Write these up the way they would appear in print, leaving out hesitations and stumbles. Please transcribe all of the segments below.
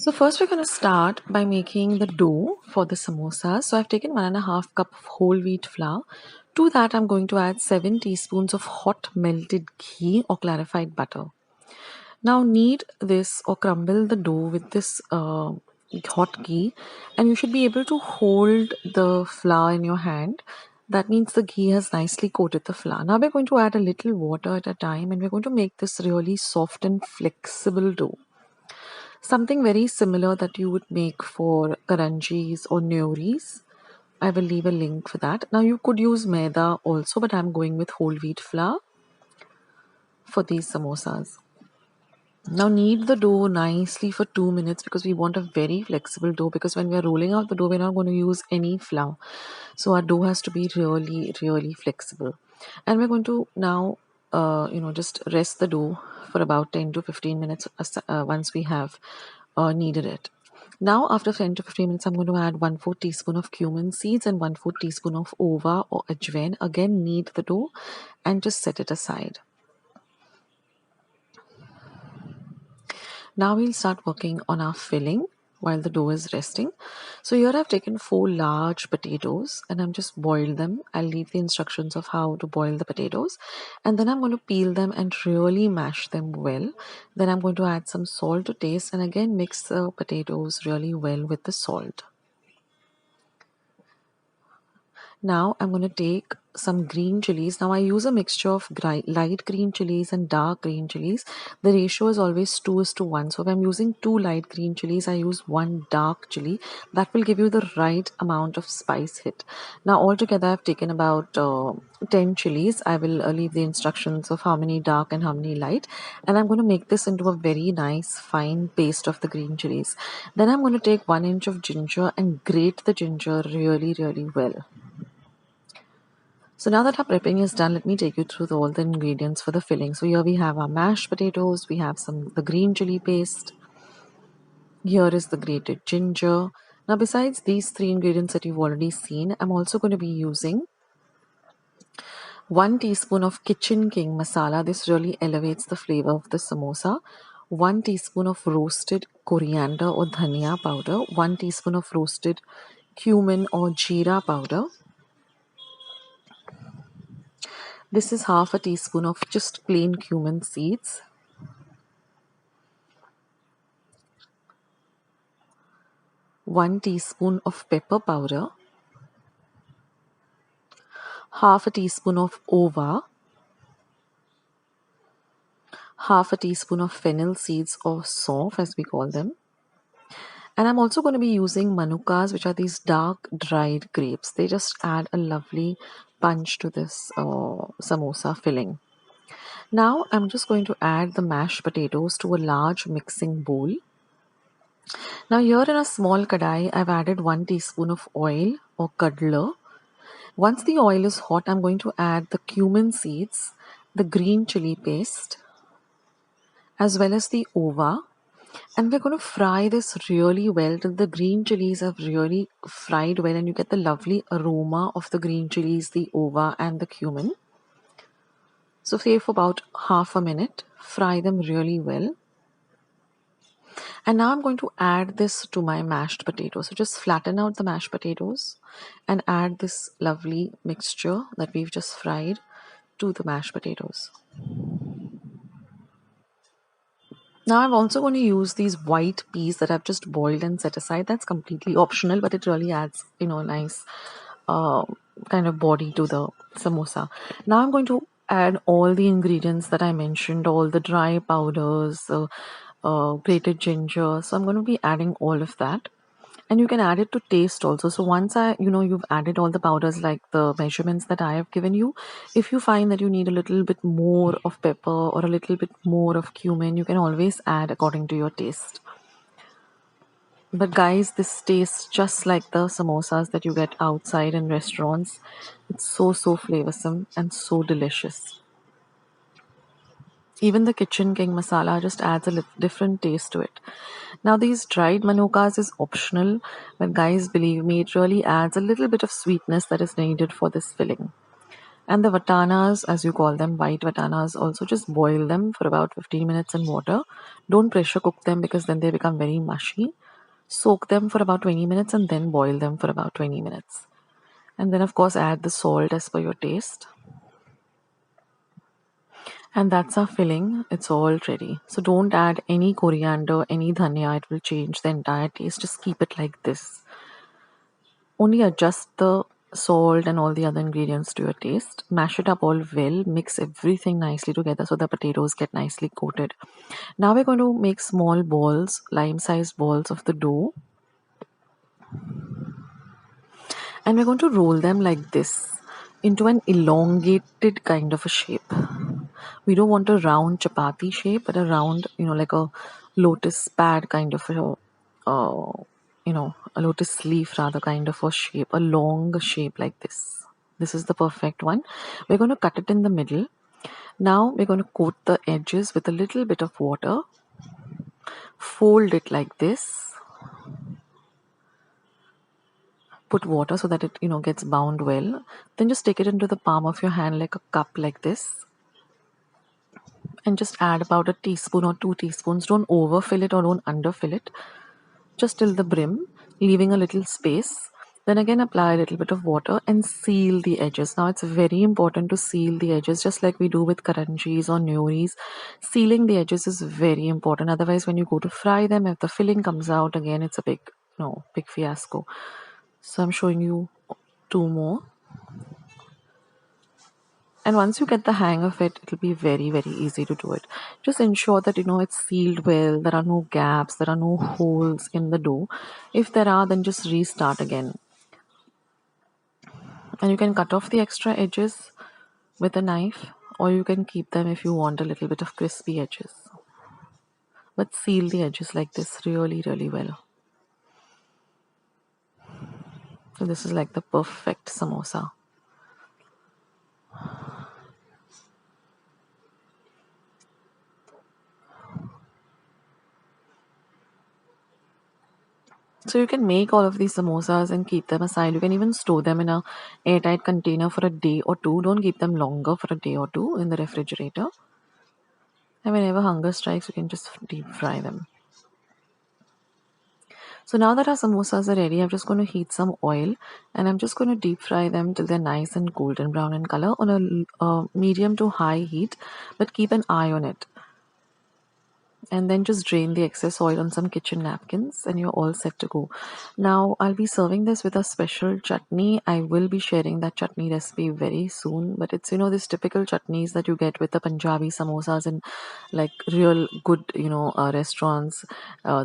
So first we're going to start by making the dough for the samosas. So I've taken 1.5 cup of whole wheat flour. To that I'm going to add 7 teaspoons of hot melted ghee or clarified butter. Now knead this or crumble the dough with this hot ghee, and you should be able to hold the flour in your hand. That means the ghee has nicely coated the flour. Now we're going to add a little water at a time, and we're going to make this really soft and flexible dough. Something very similar that you would make for karanjis or nyoris. I will leave a link for that. Now you could use maida also, but I'm going with whole wheat flour for these samosas. Now knead the dough nicely for 2 minutes because we want a very flexible dough, because when we are rolling out the dough, we're not going to use any flour. So our dough has to be really flexible. And we're going to now, just rest the dough for about 10 to 15 minutes once we have kneaded it. Now after 10 to 15 minutes, I'm going to add 1/4 teaspoon of cumin seeds and 1/4 teaspoon of ova or ajwain. Again, knead the dough and just set it aside. Now we'll start working on our filling while the dough is resting. So here I've taken 4 large potatoes and I'm just boiled them. I'll leave the instructions of how to boil the potatoes, and then I'm going to peel them and really mash them well. Then I'm going to add some salt to taste and again mix the potatoes really well with the salt. Now I'm going to take some green chilies. Now I use a mixture of light green chilies and dark green chilies. The ratio is always 2:1. So if I'm using 2 light green chilies, I use 1 dark chili. That will give you the right amount of spice hit. Now altogether I've taken about 10 chilies. I will leave the instructions of how many dark and how many light. And I'm going to make this into a very nice fine paste of the green chilies. Then I'm going to take 1 inch of ginger and grate the ginger really well. So now that our prepping is done, let me take you through all the ingredients for the filling. So here we have our mashed potatoes, we have the green chili paste. Here is the grated ginger. Now besides these 3 ingredients that you've already seen, I'm also going to be using 1 teaspoon of Kitchen King masala. This really elevates the flavor of the samosa. 1 teaspoon of roasted coriander or dhania powder. 1 teaspoon of roasted cumin or jeera powder. This is half a teaspoon of just plain cumin seeds. 1 teaspoon of pepper powder. Half a teaspoon of ova. Half a teaspoon of fennel seeds or sauf as we call them. And I'm also going to be using manukas, which are these dark dried grapes. They just add a lovely punch to this samosa filling. Now I'm just going to add the mashed potatoes to a large mixing bowl. Now here in a small kadai, I've added 1 teaspoon of oil or kadla. Once the oil is hot, I'm going to add the cumin seeds, the green chili paste, as well as the ova. And we're going to fry this really well till the green chilies have really fried well and you get the lovely aroma of the green chilies, the ova and the cumin. So say for about half a minute, fry them really well. And now I'm going to add this to my mashed potatoes. So just flatten out the mashed potatoes and add this lovely mixture that we've just fried to the mashed potatoes. Now I'm also going to use these white peas that I've just boiled and set aside. That's completely optional, but it really adds, nice kind of body to the samosa. Now I'm going to add all the ingredients that I mentioned, all the dry powders, grated ginger. So I'm going to be adding all of that. And you can add it to taste also. So once you've added all the powders, like the measurements that I have given you, if you find that you need a little bit more of pepper or a little bit more of cumin, you can always add according to your taste. But guys, this tastes just like the samosas that you get outside in restaurants. It's so flavorsome and so delicious. Even the Kitchen King masala just adds a different taste to it. Now these dried manukas is optional, but guys, believe me, it really adds a little bit of sweetness that is needed for this filling. And the vatanas, as you call them, white vatanas, also just boil them for about 15 minutes in water. Don't pressure cook them because then they become very mushy. Soak them for about 20 minutes and then boil them for about 20 minutes. And then, of course, add the salt as per your taste. And that's our filling. It's all ready. So don't add any coriander, any dhania. It will change the entire taste. Just keep it like this. Only adjust the salt and all the other ingredients to your taste. Mash it up all well. Mix everything nicely together so the potatoes get nicely coated. Now we're going to make small balls, lime-sized balls of the dough. And we're going to roll them like this into an elongated kind of a shape. We don't want a round chapati shape, but a round, like a lotus pad kind of a lotus leaf rather kind of a shape, a long shape like this. This is the perfect one. We're going to cut it in the middle. Now we're going to coat the edges with a little bit of water. Fold it like this. Put water so that it gets bound well. Then just take it into the palm of your hand like a cup like this. And just add about a teaspoon or 2 teaspoons. Don't overfill it or don't underfill it. Just till the brim, leaving a little space. Then again apply a little bit of water and seal the edges. Now it's very important to seal the edges just like we do with karanjis or nyoris. Sealing the edges is very important. Otherwise when you go to fry them, if the filling comes out again, it's a big fiasco. So I'm showing you 2 more. And once you get the hang of it, it'll be very, very easy to do it. Just ensure that, it's sealed well. There are no gaps. There are no holes in the dough. If there are, then just restart again. And you can cut off the extra edges with a knife, or you can keep them if you want a little bit of crispy edges. But seal the edges like this really, really well. So this is like the perfect samosa. So you can make all of these samosas and keep them aside. You can even store them in a airtight container for a day or two. Don't keep them longer for a day or two in the refrigerator. And whenever hunger strikes, you can just deep fry them. So now that our samosas are ready, I'm just going to heat some oil and I'm just going to deep fry them till they're nice and golden brown in color on a medium to high heat, but keep an eye on it. And then just drain the excess oil on some kitchen napkins and you're all set to go. Now I'll be serving this with a special chutney. I will be sharing that chutney recipe very soon, but it's this typical chutneys that you get with the Punjabi samosas in like real good restaurants.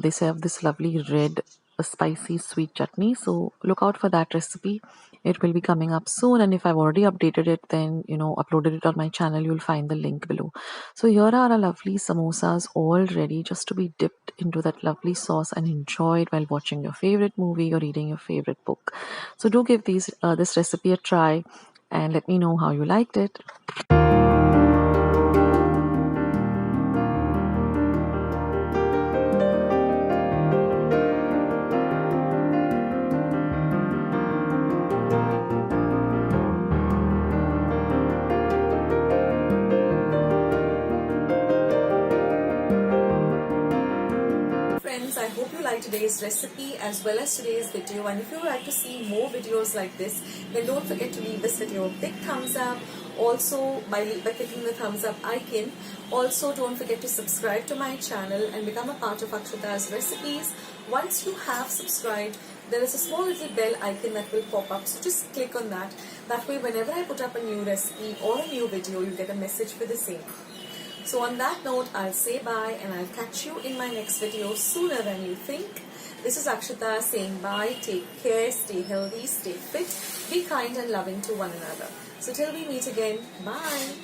They serve this lovely red spicy sweet chutney, so look out for that recipe. It will be coming up soon, and if I've already updated it, then uploaded it on my channel, you'll find the link below. So here are our lovely samosas all ready just to be dipped into that lovely sauce and enjoyed while watching your favorite movie or reading your favorite book. So do give this recipe a try and let me know how you liked it. Friends, I hope you liked today's recipe as well as today's video, and if you would like to see more videos like this, then don't forget to leave this video a big thumbs up. Also by clicking the thumbs up icon. Also don't forget to subscribe to my channel and become a part of Akshata's Recipes. Once you have subscribed, there is a small little bell icon that will pop up, so just click on that. That way whenever I put up a new recipe or a new video, you get a message for the same. So on that note, I'll say bye and I'll catch you in my next video sooner than you think. This is Akshata saying bye, take care, stay healthy, stay fit, be kind and loving to one another. So till we meet again, bye.